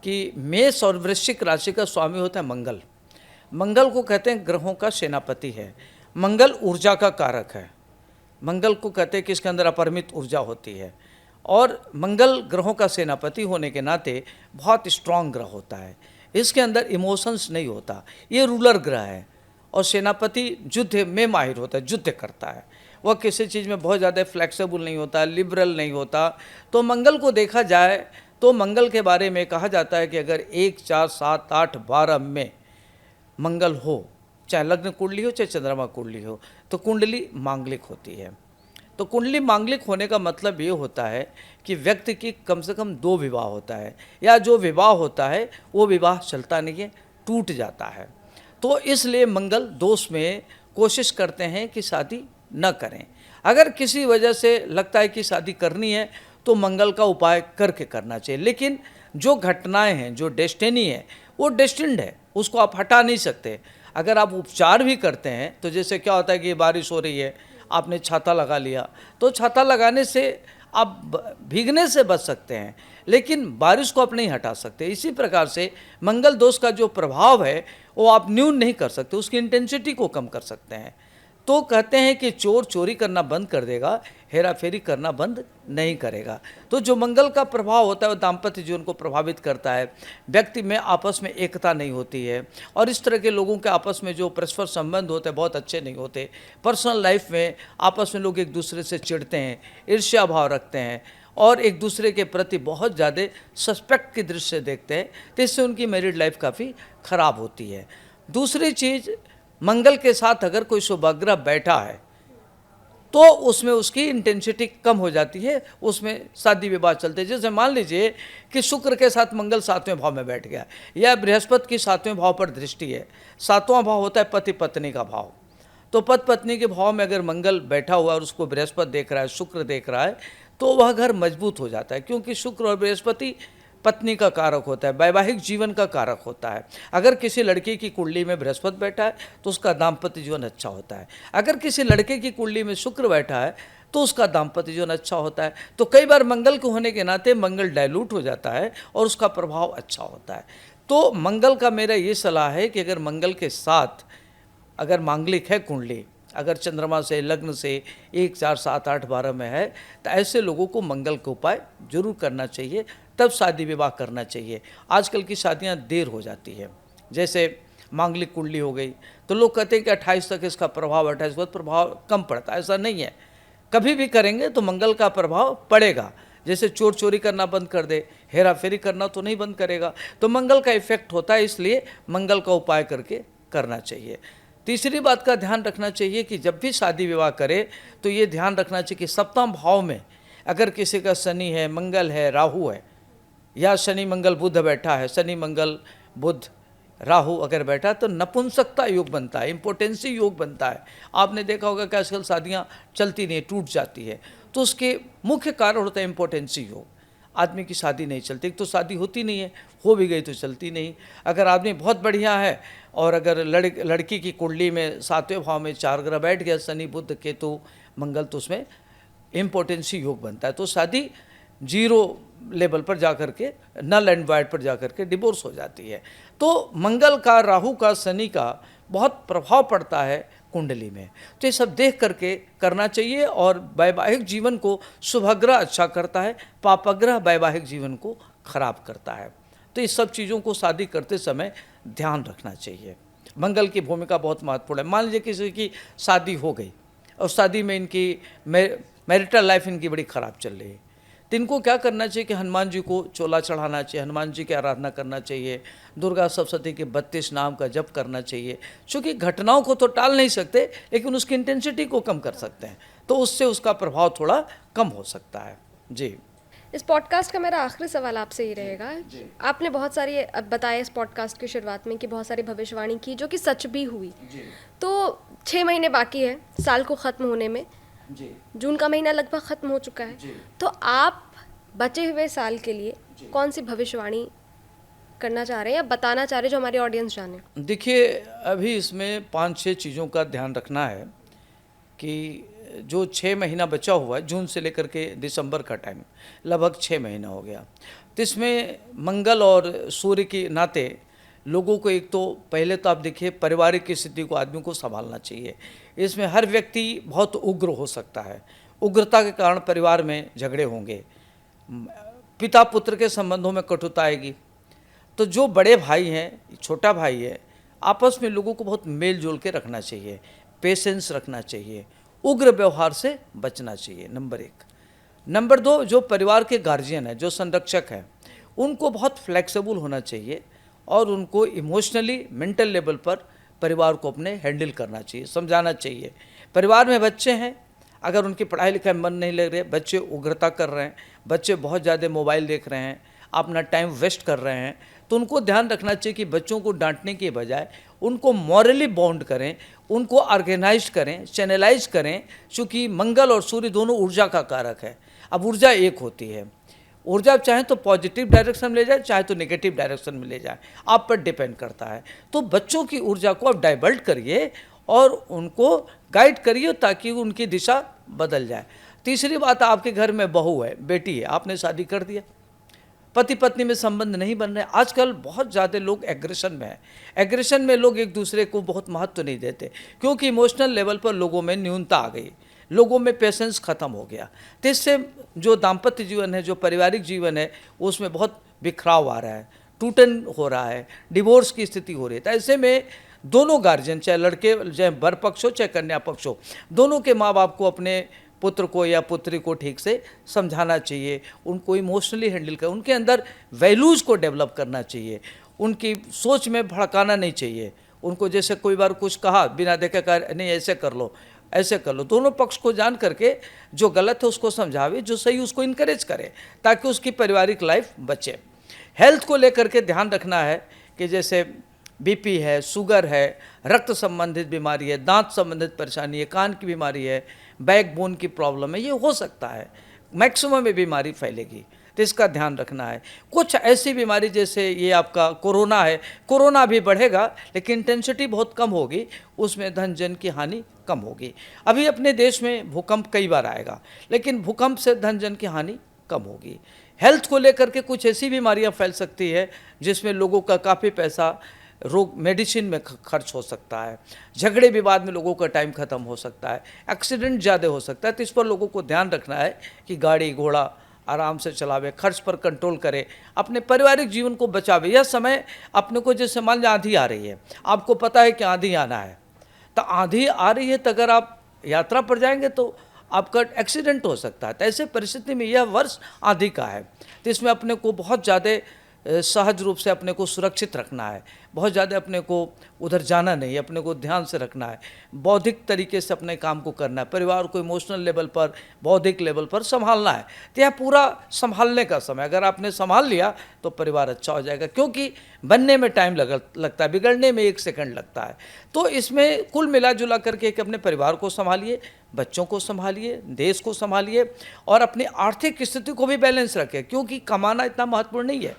कि मेष और वृश्चिक राशि का स्वामी होता है मंगल। मंगल को कहते हैं ग्रहों का सेनापति है। मंगल ऊर्जा का कारक है। मंगल को कहते हैं कि इसके अंदर अपरिमित ऊर्जा होती है और मंगल ग्रहों का सेनापति होने के नाते बहुत स्ट्रांग ग्रह होता है। इसके अंदर इमोशंस नहीं होता, ये रूलर ग्रह है और सेनापति युद्ध में माहिर होता है, युद्ध करता है। वह किसी चीज़ में बहुत ज़्यादा फ्लेक्सिबल नहीं होता, लिबरल नहीं होता। तो मंगल को देखा जाए तो मंगल के बारे में कहा जाता है कि अगर 1, 4, 7, 8, 12 में मंगल हो, चाहे लग्न कुंडली हो चाहे चंद्रमा कुंडली हो, तो कुंडली मांगलिक होती है। तो कुंडली मांगलिक होने का मतलब ये होता है कि व्यक्ति की कम से कम 2 विवाह होता है या जो विवाह होता है वो विवाह चलता नहीं है, टूट जाता है। तो इसलिए मंगल दोष में कोशिश करते हैं कि शादी न करें। अगर किसी वजह से लगता है कि शादी करनी है तो मंगल का उपाय करके करना चाहिए। लेकिन जो घटनाएं हैं, जो डेस्टिनी है, वो डेस्टिन्ड है, उसको आप हटा नहीं सकते। अगर आप उपचार भी करते हैं तो जैसे क्या होता है कि बारिश हो रही है, आपने छाता लगा लिया, तो छाता लगाने से आप भीगने से बच सकते हैं, लेकिन बारिश को आप नहीं हटा सकते। इसी प्रकार से मंगल दोष का जो प्रभाव है वो आप न्यून नहीं कर सकते, उसकी इंटेंसिटी को कम कर सकते हैं। तो कहते हैं कि चोर चोरी करना बंद कर देगा, हेरा फेरी करना बंद नहीं करेगा। तो जो मंगल का प्रभाव होता है वो दाम्पत्य जीवन को प्रभावित करता है, व्यक्ति में आपस में एकता नहीं होती है, और इस तरह के लोगों के आपस में जो परस्पर संबंध होते हैं बहुत अच्छे नहीं होते। पर्सनल लाइफ में आपस में लोग एक दूसरे से चिढ़ते हैं, ईर्ष्या भाव रखते हैं, और एक दूसरे के प्रति बहुत ज़्यादा सस्पेक्ट की दृष्टि से देखते हैं, तो इससे उनकी मैरिड लाइफ काफ़ी ख़राब होती है। दूसरी चीज़, मंगल के साथ अगर कोई शुभग्रह बैठा है तो उसमें उसकी इंटेंसिटी कम हो जाती है, उसमें शादी विवाह चलते हैं। जैसे मान लीजिए कि शुक्र के साथ मंगल 7वें भाव में बैठ गया, या बृहस्पति की 7वें भाव पर दृष्टि है। 7वां भाव होता है पति पत्नी का भाव, तो पति पत्नी के भाव में अगर मंगल बैठा हुआ और उसको बृहस्पति देख रहा है, शुक्र देख रहा है, तो वह घर मजबूत हो जाता है, क्योंकि शुक्र और बृहस्पति पत्नी का कारक होता है, वैवाहिक जीवन का कारक होता है। अगर किसी लड़के की कुंडली में बृहस्पति बैठा है तो उसका दाम्पत्य जीवन अच्छा होता है। अगर किसी लड़के की कुंडली में शुक्र बैठा है तो उसका दाम्पत्य जीवन अच्छा होता है। तो कई बार मंगल के होने के नाते मंगल डाइल्यूट हो जाता है और उसका प्रभाव अच्छा होता है। तो मंगल का मेरा ये सलाह है कि अगर मंगल के साथ अगर मांगलिक है कुंडली, अगर चंद्रमा से, लग्न से 1, 4, 7, 8, 12 में है, तो ऐसे लोगों को मंगल का उपाय जरूर करना चाहिए, तब शादी विवाह करना चाहिए। आजकल की शादियां देर हो जाती है। जैसे मांगलिक कुंडली हो गई तो लोग कहते हैं कि 28 तक इसका प्रभाव, 28 के बाद प्रभाव कम पड़ता है। ऐसा नहीं है, कभी भी करेंगे तो मंगल का प्रभाव पड़ेगा। जैसे चोर चोरी करना बंद कर दे, हेरा फेरी करना तो नहीं बंद करेगा, तो मंगल का इफेक्ट होता है, इसलिए मंगल का उपाय करके करना चाहिए। तीसरी बात का ध्यान रखना चाहिए कि जब भी शादी विवाह करे तो ये ध्यान रखना चाहिए कि सप्तम भाव में अगर किसी का शनि है, मंगल है, राहु है, या शनि मंगल बुध बैठा है, शनि मंगल बुध राहु अगर बैठा तो नपुंसकता योग बनता है, इम्पोर्टेंसी योग बनता है। आपने देखा होगा कि आजकल शादियाँ चलती नहीं, टूट जाती है, तो उसके मुख्य कारण होता है इम्पोर्टेंसी योग। आदमी की शादी नहीं चलती, तो शादी होती नहीं है, हो भी गई तो चलती नहीं। अगर आदमी बहुत बढ़िया है और अगर लड़की की कुंडली में 7वें भाव में 4 ग्रह बैठ गया, शनि बुध केतु मंगल, तो उसमें इम्पोर्टेंसी योग बनता है, तो शादी 0 लेवल पर जाकर के, नल एंड वाइड पर जाकर के डिवोर्स हो जाती है। तो मंगल का, राहु का, शनि का बहुत प्रभाव पड़ता है कुंडली में, तो ये सब देख करके करना चाहिए। और वैवाहिक जीवन को शुभग्रह अच्छा करता है, पापग्रह वैवाहिक जीवन को खराब करता है। तो इस सब चीज़ों को शादी करते समय ध्यान रखना चाहिए। मंगल की भूमिका बहुत महत्वपूर्ण है। मान लीजिए किसी की शादी हो गई और शादी में इनकी मैरिटल लाइफ इनकी बड़ी ख़राब चल रही है, तो इनको क्या करना चाहिए कि हनुमान जी को चोला चढ़ाना चाहिए, हनुमान जी की आराधना करना चाहिए, दुर्गा सप्तशती के 32 नाम का जप करना चाहिए। क्योंकि घटनाओं को तो टाल नहीं सकते, लेकिन उसकी इंटेंसिटी को कम कर सकते हैं, तो उससे उसका प्रभाव थोड़ा कम हो सकता है। जी, इस पॉडकास्ट का मेरा आखिरी सवाल आपसे ही रहेगा। आपने बहुत सारी बताया इस पॉडकास्ट की शुरुआत में कि बहुत सारी भविष्यवाणी की जो कि सच भी हुई। तो 6 महीने बाकी है साल को ख़त्म होने में। जून का महीना लगभग ख़त्म हो चुका है, तो आप बचे हुए साल के लिए कौन सी भविष्यवाणी करना चाह रहे हैं या बताना चाह रहे हैं जो हमारी ऑडियंस जाने? देखिए, अभी इसमें 5-6 चीज़ों का ध्यान रखना है कि जो 6 महीना बचा हुआ है, जून से लेकर के दिसंबर का टाइम, लगभग 6 महीना हो गया, तो इसमें मंगल और सूर्य के नाते लोगों को, एक तो पहले तो आप देखिए पारिवारिक स्थिति को आदमी को संभालना चाहिए। इसमें हर व्यक्ति बहुत उग्र हो सकता है, उग्रता के कारण परिवार में झगड़े होंगे, पिता पुत्र के संबंधों में कटुता आएगी। तो जो बड़े भाई हैं, छोटा भाई है, आपस में लोगों को बहुत मेल जोल के रखना चाहिए, पेशेंस रखना चाहिए, उग्र व्यवहार से बचना चाहिए, नंबर 1। नंबर 2, जो परिवार के गार्जियन हैं, जो संरक्षक हैं, उनको बहुत फ्लेक्सिबल होना चाहिए और उनको इमोशनली, मेंटल लेवल पर परिवार को अपने हैंडल करना चाहिए, समझाना चाहिए। परिवार में बच्चे हैं, अगर उनकी पढ़ाई लिखाई में मन नहीं लग रहे, बच्चे उग्रता कर रहे हैं, बच्चे बहुत ज़्यादा मोबाइल देख रहे हैं, अपना टाइम वेस्ट कर रहे हैं, तो उनको ध्यान रखना चाहिए कि बच्चों को डांटने के बजाय उनको मॉरली बाउंड करें, उनको ऑर्गेनाइज करें, चैनलाइज करें, क्योंकि मंगल और सूर्य दोनों ऊर्जा का कारक है। अब ऊर्जा एक होती है, ऊर्जा आप चाहें तो पॉजिटिव डायरेक्शन में ले जाए, चाहे तो नेगेटिव डायरेक्शन में ले जाए, आप पर डिपेंड करता है। तो बच्चों की ऊर्जा को आप डाइवर्ट करिए और उनको गाइड करिए ताकि उनकी दिशा बदल जाए। तीसरी बात, आपके घर में बहू है, बेटी है, आपने शादी कर दिया, पति पत्नी में संबंध नहीं बन रहे। आजकल बहुत ज़्यादा लोग एग्रेशन में हैं। एग्रेशन में लोग एक दूसरे को बहुत महत्व नहीं देते, क्योंकि इमोशनल लेवल पर लोगों में न्यूनता आ गई, लोगों में पेशेंस खत्म हो गया। तो इससे जो दाम्पत्य जीवन है, जो पारिवारिक जीवन है, उसमें बहुत बिखराव आ रहा है, टूटन हो रहा है, डिवोर्स की स्थिति हो रही है। तो ऐसे में दोनों गार्जियन, चाहे लड़के, चाहे वर पक्ष हो, चाहे कन्या पक्ष हो, दोनों के माँ बाप को अपने पुत्र को या पुत्री को ठीक से समझाना चाहिए, उनको इमोशनली हैंडल कर, उनके अंदर वैल्यूज़ को डेवलप करना चाहिए, उनकी सोच में भड़काना नहीं चाहिए। उनको जैसे कोई बार कुछ कहा बिना देखे कर, नहीं ऐसे कर लो, ऐसे कर लो, दोनों पक्ष को जान करके जो गलत है उसको समझावे, जो सही उसको इनकरेज करे, ताकि उसकी पारिवारिक लाइफ बचे। हेल्थ को लेकर के ध्यान रखना है कि जैसे बीपी है, शुगर है, रक्त संबंधित बीमारी है, दांत संबंधित परेशानी है, कान की बीमारी है, बैकबोन की प्रॉब्लम है, ये हो सकता है, मैक्सिमम में बीमारी फैलेगी, तो इसका ध्यान रखना है। कुछ ऐसी बीमारी जैसे ये आपका कोरोना है, कोरोना भी बढ़ेगा लेकिन इंटेंसिटी बहुत कम होगी, उसमें धन जन की हानि कम होगी। अभी अपने देश में भूकंप कई बार आएगा, लेकिन भूकंप से धन जन की हानि कम होगी। हेल्थ को लेकर के कुछ ऐसी बीमारियां फैल सकती है जिसमें लोगों का काफ़ी पैसा रोग मेडिसिन में खर्च हो सकता है, झगड़े विवाद में लोगों का टाइम खत्म हो सकता है, एक्सीडेंट ज़्यादा हो सकता है। तो इस पर लोगों को ध्यान रखना है कि गाड़ी घोड़ा आराम से चलावे, खर्च पर कंट्रोल करे, अपने पारिवारिक जीवन को बचावे। यह समय अपने को, जैसे मान लीजिए आंधी आ रही है, आपको पता है कि आंधी आना है, तो आंधी आ रही है, तो अगर आप यात्रा पर जाएंगे तो आपका एक्सीडेंट हो सकता है। तो ऐसे परिस्थिति में यह वर्ष आंधी का है, तो इसमें अपने को बहुत ज़्यादा सहज रूप से अपने को सुरक्षित रखना है, बहुत ज़्यादा अपने को उधर जाना नहीं, अपने को ध्यान से रखना है, बौद्धिक तरीके से अपने काम को करना है, परिवार को इमोशनल लेवल पर, बौद्धिक लेवल पर संभालना है। तो यह पूरा संभालने का समय, अगर आपने संभाल लिया तो परिवार अच्छा हो जाएगा, क्योंकि बनने में टाइम लगता है, बिगड़ने में 1 सेकंड लगता है। तो इसमें कुल मिला जुला करके कि अपने परिवार को संभालिए, बच्चों को संभालिए, देश को संभालिए, और अपनी आर्थिक स्थिति को भी बैलेंस रखें, क्योंकि कमाना इतना महत्वपूर्ण नहीं है,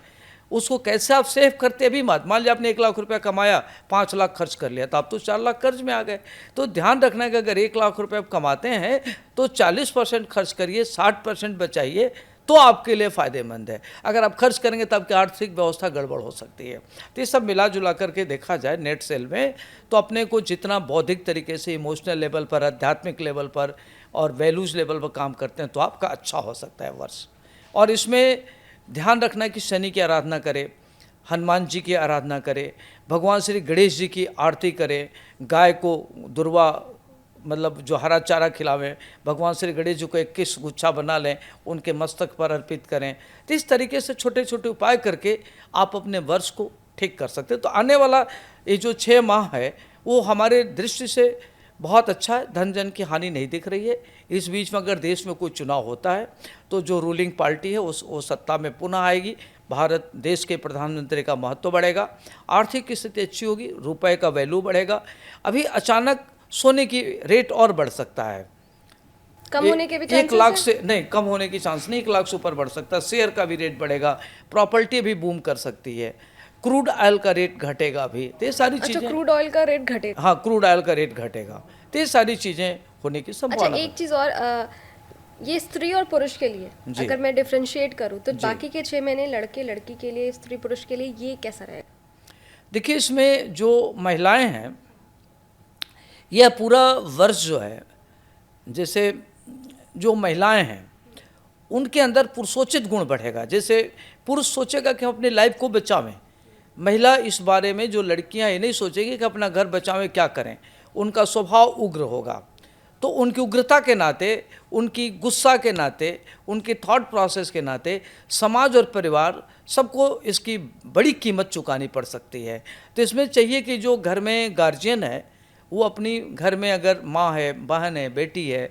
उसको कैसे आप सेव करते अभी मत। मान लीजिए आपने 1 लाख रुपया कमाया, 5 लाख खर्च कर लिया, तो आप तो 4 लाख कर्ज में आ गए। तो ध्यान रखना है कि अगर 1 लाख रुपये आप कमाते हैं तो 40% खर्च करिए, 60% बचाइए, तो आपके लिए फ़ायदेमंद है। अगर आप खर्च करेंगे तो आपकी आर्थिक व्यवस्था गड़बड़ हो सकती है। तो ये सब मिला जुला करके देखा जाए नेट सेल में, तो अपने को जितना बौद्धिक तरीके से, इमोशनल लेवल पर, आध्यात्मिक लेवल पर और वैल्यूज़ लेवल पर काम करते हैं तो आपका अच्छा हो सकता है वर्ष। और इसमें ध्यान रखना है कि शनि की आराधना करें, हनुमान जी की आराधना करें, भगवान श्री गणेश जी की आरती करें, गाय को दुर्वा मतलब जो हरा चारा खिलावें, भगवान श्री गणेश जी को 21 गुच्छा बना लें, उनके मस्तक पर अर्पित करें। तो इस तरीके से छोटे छोटे उपाय करके आप अपने वर्ष को ठीक कर सकते हैं। तो आने वाला ये जो 6 माह है वो हमारे दृष्टि से बहुत अच्छा है, धन जन की हानि नहीं दिख रही है। इस बीच में अगर देश में कोई चुनाव होता है तो जो रूलिंग पार्टी है वो सत्ता में पुनः आएगी, भारत देश के प्रधानमंत्री का महत्व बढ़ेगा, आर्थिक स्थिति अच्छी होगी, रुपए का वैल्यू बढ़ेगा। अभी अचानक सोने की रेट और बढ़ सकता है, कम होने के भी 1 लाख से नहीं, कम होने की चांस नहीं, 1 लाख से ऊपर बढ़ सकता है। शेयर का भी रेट बढ़ेगा, प्रॉपर्टी भी बूम कर सकती है, क्रूड ऑयल का रेट घटेगा भी। तो ये सारी चीजें, क्रूड ऑयल का रेट घटेगा, हाँ क्रूड ऑयल का रेट घटेगा, तो ये सारी चीजें होने की संभावना। एक चीज और, ये स्त्री और पुरुष के लिए अगर मैं डिफरेंशिएट करूं तो बाकी के 6 महीने लड़के लड़की के लिए, स्त्री पुरुष के लिए ये कैसा रहेगा? देखिए, इसमें जो महिलाएं हैं, यह पूरा वर्ष जो है, जैसे जो महिलाएं हैं उनके अंदर पुरुषोचित गुण बढ़ेगा। जैसे पुरुष सोचेगा कि हम अपनी लाइफ को बचावें, महिला इस बारे में, जो लड़कियां ये नहीं सोचेगी कि अपना घर बचावें, क्या करें, उनका स्वभाव उग्र होगा। तो उनकी उग्रता के नाते, उनकी गुस्सा के नाते, उनकी थॉट प्रोसेस के नाते समाज और परिवार सबको इसकी बड़ी कीमत चुकानी पड़ सकती है। तो इसमें चाहिए कि जो घर में गार्जियन है वो अपनी घर में अगर माँ है, बहन है, बेटी है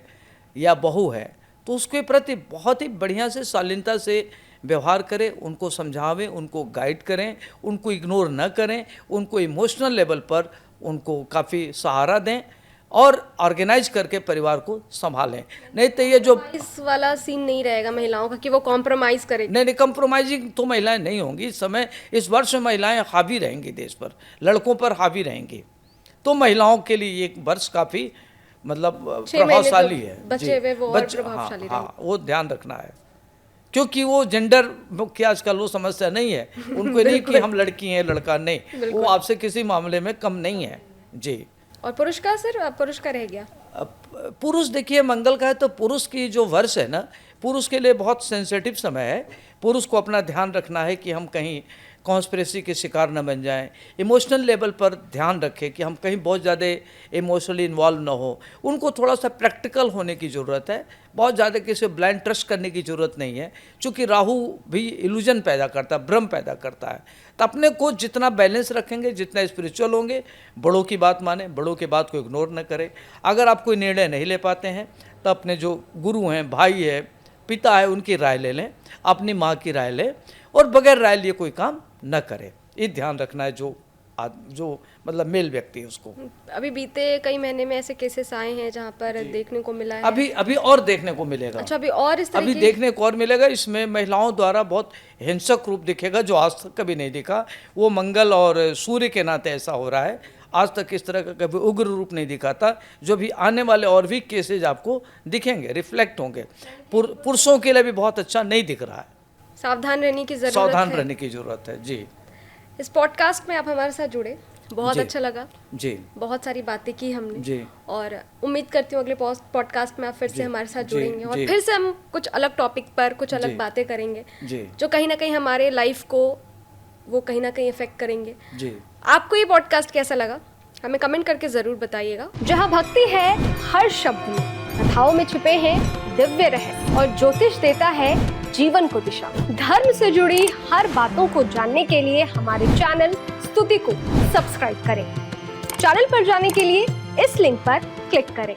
या बहू है, तो उसके प्रति बहुत ही बढ़िया से, शालीनता से व्यवहार करें, उनको समझावें, उनको गाइड करें, उनको इग्नोर न करें, उनको इमोशनल लेवल पर उनको काफ़ी सहारा दें और ऑर्गेनाइज करके परिवार को संभालें। नहीं तो ये जो इस वाला सीन नहीं रहेगा महिलाओं का कि वो कॉम्प्रोमाइज़ करें। नहीं, कंप्रोमाइजिंग तो महिलाएं नहीं होंगी इस समय। इस वर्ष में महिलाएं हावी रहेंगी देश पर, लड़कों पर हावी रहेंगी। तो महिलाओं के लिए ये वर्ष काफ़ी मतलब प्रभावशाली है, बचे हुए वो और प्रभावशाली हाँ, वो ध्यान रखना है। क्योंकि वो जेंडर की आजकल वो समस्या नहीं है, उनको नहीं कि हम लड़की हैं लड़का नहीं, वो आपसे किसी मामले में कम नहीं है जी। और पुरुष का सर, पुरुष का रह गया। पुरुष देखिए मंगल का है तो पुरुष की जो वर्ष है ना, पुरुष के लिए बहुत सेंसिटिव समय है। पुरुष को अपना ध्यान रखना है कि हम कहीं कॉन्स्पिरेसी के शिकार न बन जाएं, इमोशनल लेवल पर ध्यान रखें कि हम कहीं बहुत ज़्यादा इमोशनली इन्वॉल्व ना हो। उनको थोड़ा सा प्रैक्टिकल होने की ज़रूरत है, बहुत ज़्यादा किसी ब्लाइंड ट्रस्ट करने की ज़रूरत नहीं है, क्योंकि राहु भी इल्यूजन पैदा करता है, भ्रम पैदा करता है। तो अपने को जितना बैलेंस रखेंगे, जितना स्पिरिचुअल होंगे, बड़ों की बात माने, बड़ों की बात को इग्नोर न करें। अगर आप कोई निर्णय नहीं ले पाते हैं तो अपने जो गुरु हैं, भाई है, पिता है, उनकी राय ले लें, अपनी माँ की राय लें, और बगैर राय लिए कोई काम न करें। ये ध्यान रखना है जो मतलब मेल व्यक्ति है उसको। अभी बीते कई महीने में ऐसे केसेस आए हैं जहाँ पर देखने को मिला है। अभी और देखने को मिलेगा। अच्छा, अभी और इस तरह अभी देखने को और मिलेगा। इसमें महिलाओं द्वारा बहुत हिंसक रूप दिखेगा जो आज तक कभी नहीं दिखा। वो मंगल और सूर्य के नाते ऐसा हो रहा है, आज तक इस तरह का कभी उग्र रूप नहीं दिखा था। जो भी आने वाले और भी केसेज आपको दिखेंगे, रिफ्लेक्ट होंगे। पुरुषों के लिए भी बहुत अच्छा नहीं दिख रहा है। सावधान रहने की जरूरत है। सावधान रहने की जरूरत है जी। इस पॉडकास्ट में आप हमारे साथ जुड़े, बहुत अच्छा लगा जी। बहुत सारी बातें की हमने जी। और उम्मीद करती हूँ अगले पॉडकास्ट में आप फिर से हमारे साथ जुड़ेंगे और फिर से हम कुछ अलग टॉपिक पर कुछ अलग बातें करेंगे जो कहीं ना कहीं हमारे लाइफ को वो कहीं ना कहीं इफेक्ट करेंगे जी। आपको ये पॉडकास्ट कैसा लगा हमें कमेंट करके जरूर बताइएगा। जहाँ भक्ति है हर शब्द में, कथाओं में छुपे हैं दिव्य रहस्य और ज्योतिष देता है जीवन को दिशा। धर्म से जुड़ी हर बातों को जानने के लिए हमारे चैनल स्तुति को सब्सक्राइब करें। चैनल पर जाने के लिए इस लिंक पर क्लिक करें।